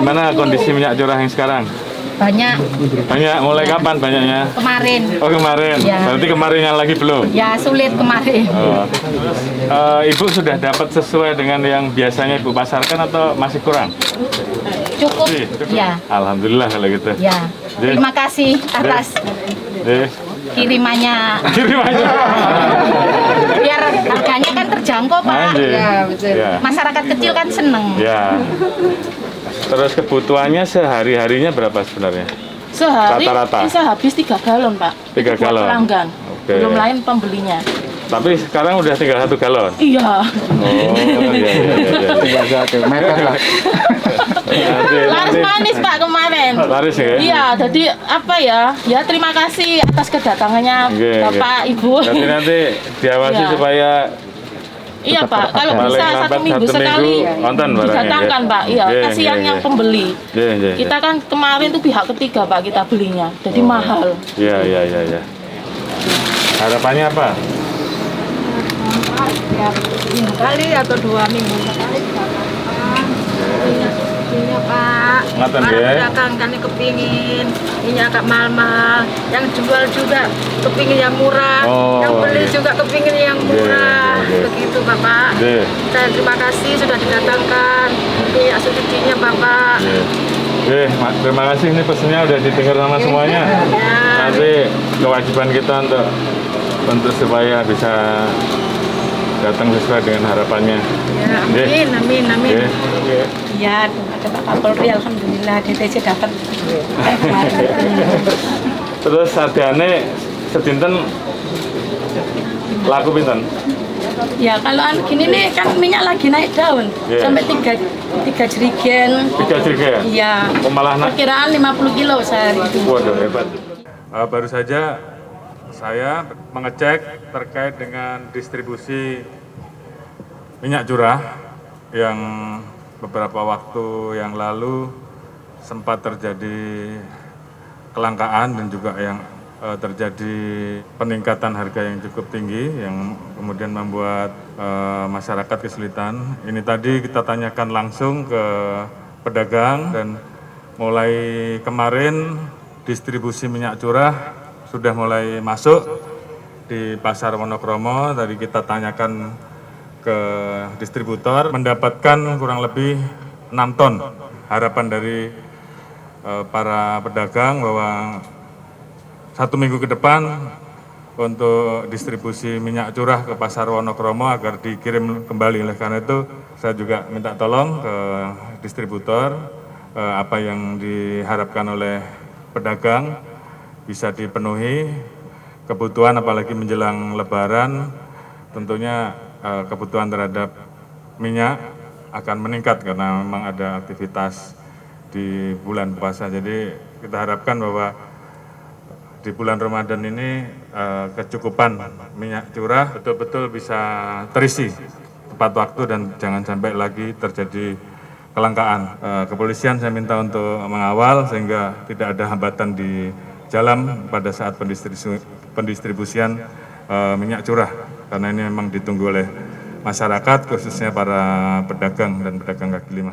Gimana kondisi minyak curah yang sekarang? Banyak. Banyak, mulai kapan banyaknya? Kemarin. Oh kemarin, Ya. berarti kemarinnya lagi belum? Ya sulit kemarin. Oh. Ibu sudah dapat sesuai dengan yang biasanya Ibu pasarkan atau masih kurang? Cukup. Cukup. Ya. Alhamdulillah kalau gitu. Ya. Terima kasih atas kirimannya. Biar harganya kan terjangkau, Pak. Ya, betul. Ya. Masyarakat kecil kan seneng. Ya. Terus kebutuhannya sehari-harinya berapa sebenarnya? Sehari Rata-rata? bisa habis 3 galon, Pak. 3 Itu buat galon? pelanggan. Oke. Belum lain pembelinya. Tapi sekarang udah tinggal 1 galon? Iya. Oh, iya. Laris manis, Pak, kemarin. Laris ya? Iya, jadi apa ya? Ya terima kasih atas kedatangannya Bapak, Ibu. Nanti diawasi Iya. supaya Iya, Pak. Kalau paling bisa lambat 1 minggu 1 sekali minggu nonton barangnya, didatangkan, ya? Pak. Iya, Iya, kasihan iya, yang iya. pembeli. Iya, iya, iya. Kita kan kemarin tuh pihak ketiga, Pak, kita belinya. Jadi mahal. Iya, iya, iya, iya. Harapannya apa? Ya, minggu kali atau 2 minggu sekali minyak Pak. Ngaten, Para ya. pedagang kan kepingin minyak agak mahal-mahal, yang jual juga kepingin yang murah, Oh, yang beli iya. juga kepingin yang murah. Iya. Begitu Bapak. Iya. Dan terima kasih sudah didatangkan di asudinya Bapak. Terima kasih, ini pesannya udah didengar sama semuanya. Ya. Nanti kewajiban kita untuk supaya bisa datang sesuai dengan harapannya. Ya, amin, amin, amin. Ya, ada Pak Kapolri, alhamdulillah DTC dapat. Terus sadane sedinten laku pinten? Ya, kalau gini nih kan minyak lagi naik daun. Iya. Sampai 3 jerigen. 3 juga ya? Iya. Oh, malah Perkiraan 50 kilo sehari. Waduh, hebat. Baru saja saya mengecek terkait dengan distribusi minyak curah yang beberapa waktu yang lalu sempat terjadi kelangkaan dan juga yang terjadi peningkatan harga yang cukup tinggi yang kemudian membuat masyarakat kesulitan. Ini tadi kita tanyakan langsung ke pedagang dan mulai kemarin distribusi minyak curah sudah mulai masuk di Pasar Wonokromo. Tadi kita tanyakan ke distributor, mendapatkan kurang lebih 6 ton. Harapan dari para pedagang bahwa 1 minggu ke depan untuk distribusi minyak curah ke Pasar Wonokromo agar dikirim kembali. Oleh karena itu saya juga minta tolong ke distributor apa yang diharapkan oleh pedagang bisa dipenuhi, kebutuhan apalagi menjelang Lebaran tentunya kebutuhan terhadap minyak akan meningkat karena memang ada aktivitas di bulan puasa. Jadi kita harapkan bahwa di bulan Ramadan ini kecukupan minyak curah betul-betul bisa terisi tepat waktu dan jangan sampai lagi terjadi kelangkaan. Kepolisian saya minta untuk mengawal sehingga tidak ada hambatan di jalan pada saat pendistribusian minyak curah karena ini memang ditunggu oleh masyarakat khususnya para pedagang dan pedagang kaki lima.